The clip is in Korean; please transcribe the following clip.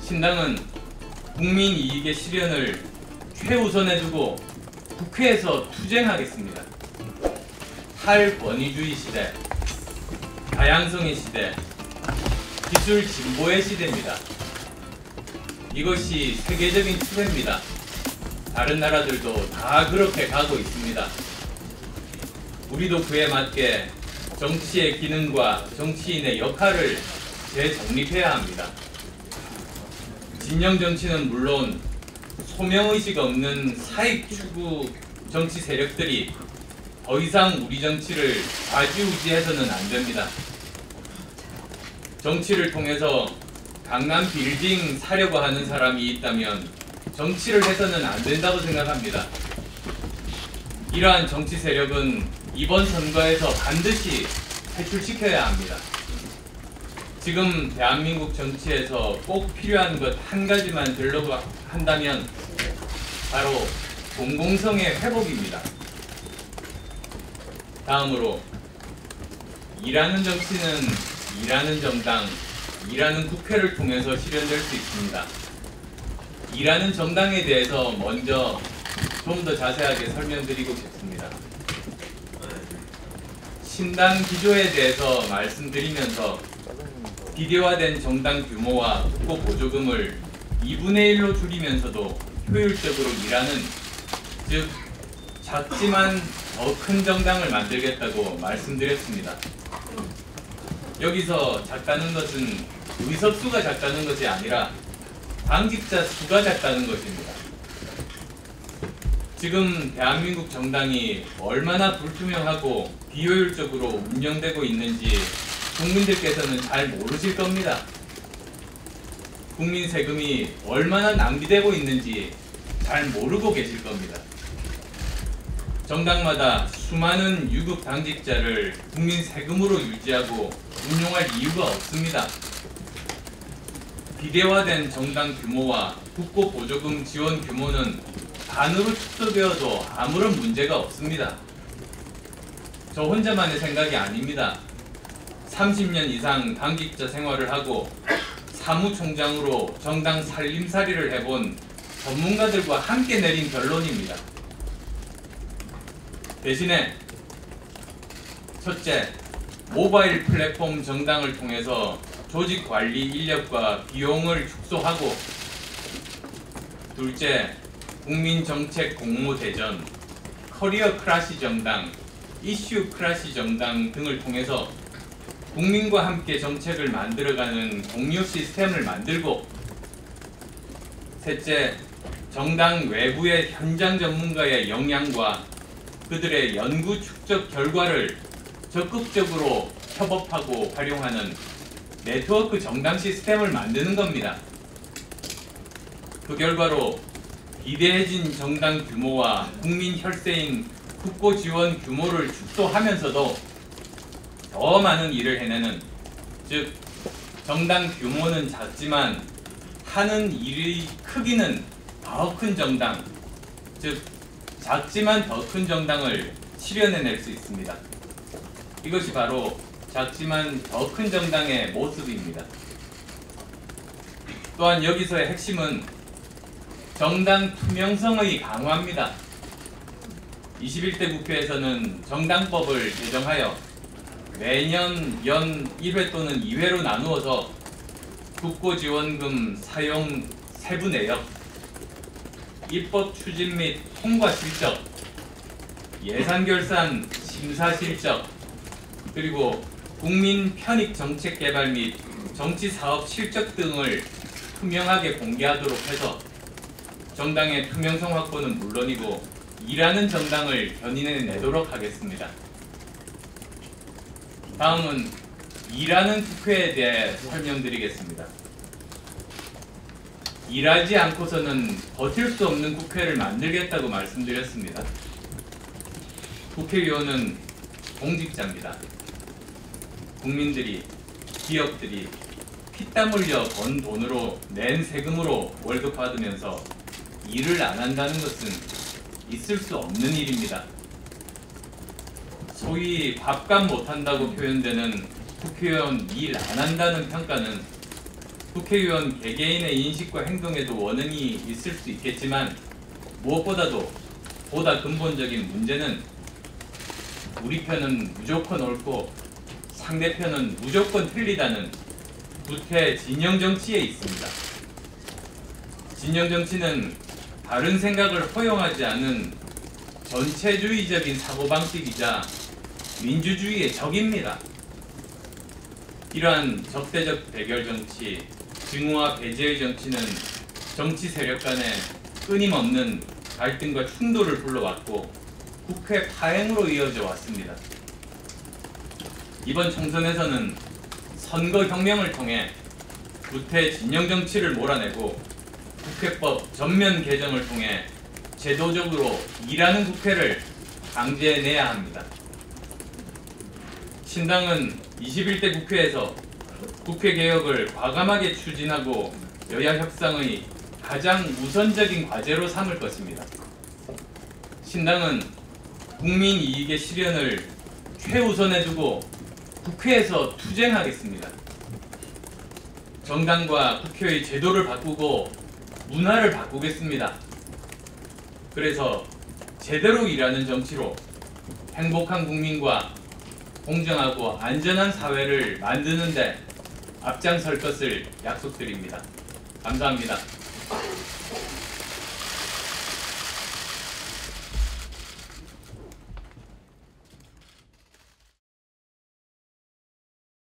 신당은 국민 이익의 실현을 최우선에 두고 국회에서 투쟁하겠습니다. 탈권위주의 시대, 다양성의 시대, 기술 진보의 시대입니다. 이것이 세계적인 추세입니다. 다른 나라들도 다 그렇게 가고 있습니다. 우리도 그에 맞게 정치의 기능과 정치인의 역할을 재정립해야 합니다. 진영 정치는 물론 소명의식 없는 사익 추구 정치 세력들이 더 이상 우리 정치를 좌지우지해서는 안 됩니다. 정치를 통해서 강남 빌딩 사려고 하는 사람이 있다면 정치를 해서는 안 된다고 생각합니다. 이러한 정치 세력은 이번 선거에서 반드시 퇴출시켜야 합니다. 지금 대한민국 정치에서 꼭 필요한 것 한 가지만 들려고 한다면 바로 공공성의 회복입니다. 다음으로 일하는 정치는 일하는 정당, 일하는 국회를 통해서 실현될 수 있습니다. 일하는 정당에 대해서 먼저 좀 더 자세하게 설명드리고 싶습니다. 신당 기조에 대해서 말씀드리면서 비대화된 정당 규모와 국고 보조금을 2분의 1로 줄이면서도 효율적으로 일하는, 즉 작지만 더 큰 정당을 만들겠다고 말씀드렸습니다. 여기서 작다는 것은 의석수가 작다는 것이 아니라 당직자 수가 작다는 것입니다. 지금 대한민국 정당이 얼마나 불투명하고 비효율적으로 운영되고 있는지 국민들께서는 잘 모르실 겁니다. 국민 세금이 얼마나 낭비되고 있는지 잘 모르고 계실 겁니다. 정당마다 수많은 유급 당직자를 국민 세금으로 유지하고 운용할 이유가 없습니다. 비대화된 정당 규모와 국고 보조금 지원 규모는 반으로 축소되어도 아무런 문제가 없습니다. 저 혼자만의 생각이 아닙니다. 30년 이상 당직자 생활을 하고 사무총장으로 정당 살림살이를 해본 전문가들과 함께 내린 결론입니다. 대신에 첫째, 모바일 플랫폼 정당을 통해서 조직 관리 인력과 비용을 축소하고, 둘째, 국민정책 공모대전, 커리어 클래시 정당, 이슈 클래시 정당 등을 통해서 국민과 함께 정책을 만들어가는 공유 시스템을 만들고, 셋째, 정당 외부의 현장 전문가의 역량과 그들의 연구 축적 결과를 적극적으로 협업하고 활용하는 네트워크 정당 시스템을 만드는 겁니다. 그 결과로 비대해진 정당 규모와 국민 혈세인 국고 지원 규모를 축소하면서도 더 많은 일을 해내는, 즉 정당 규모는 작지만 하는 일의 크기는 더 큰 정당, 즉 작지만 더 큰 정당을 실현해낼 수 있습니다. 이것이 바로 작지만 더 큰 정당의 모습입니다. 또한 여기서의 핵심은 정당 투명성의 강화입니다. 21대 국회에서는 정당법을 개정하여 매년 연 1회 또는 2회로 나누어서 국고지원금 사용 세부 내역, 입법 추진 및 통과 실적, 예산 결산 심사 실적, 그리고 국민 편익 정책 개발 및 정치 사업 실적 등을 투명하게 공개하도록 해서 정당의 투명성 확보는 물론이고 일하는 정당을 견인해내도록 하겠습니다. 다음은 일하는 국회에 대해 설명드리겠습니다. 일하지 않고서는 버틸 수 없는 국회를 만들겠다고 말씀드렸습니다. 국회의원은 공직자입니다. 국민들이, 기업들이 피땀 흘려 번 돈으로 낸 세금으로 월급 받으면서 일을 안 한다는 것은 있을 수 없는 일입니다. 소위 밥값 못한다고 표현되는 국회의원 일 안 한다는 평가는 국회의원 개개인의 인식과 행동에도 원인이 있을 수 있겠지만 무엇보다도 보다 근본적인 문제는 우리 편은 무조건 옳고 상대편은 무조건 틀리다는 구태 진영 정치에 있습니다. 진영 정치는 다른 생각을 허용하지 않은 전체주의적인 사고방식이자 민주주의의 적입니다. 이러한 적대적 대결 정치, 증오와 배제의 정치는 정치 세력 간의 끊임없는 갈등과 충돌을 불러왔고 국회 파행으로 이어져 왔습니다. 이번 총선에서는 선거혁명을 통해 구태 진영 정치를 몰아내고 국회법 전면 개정을 통해 제도적으로 일하는 국회를 강제해내야 합니다. 신당은 21대 국회에서 국회 개혁을 과감하게 추진하고 여야 협상의 가장 우선적인 과제로 삼을 것입니다. 신당은 국민 이익의 실현을 최우선에 두고 국회에서 투쟁하겠습니다. 정당과 국회의 제도를 바꾸고 문화를 바꾸겠습니다. 그래서 제대로 일하는 정치로 행복한 국민과 공정하고 안전한 사회를 만드는 데 앞장설 것을 약속드립니다. 감사합니다.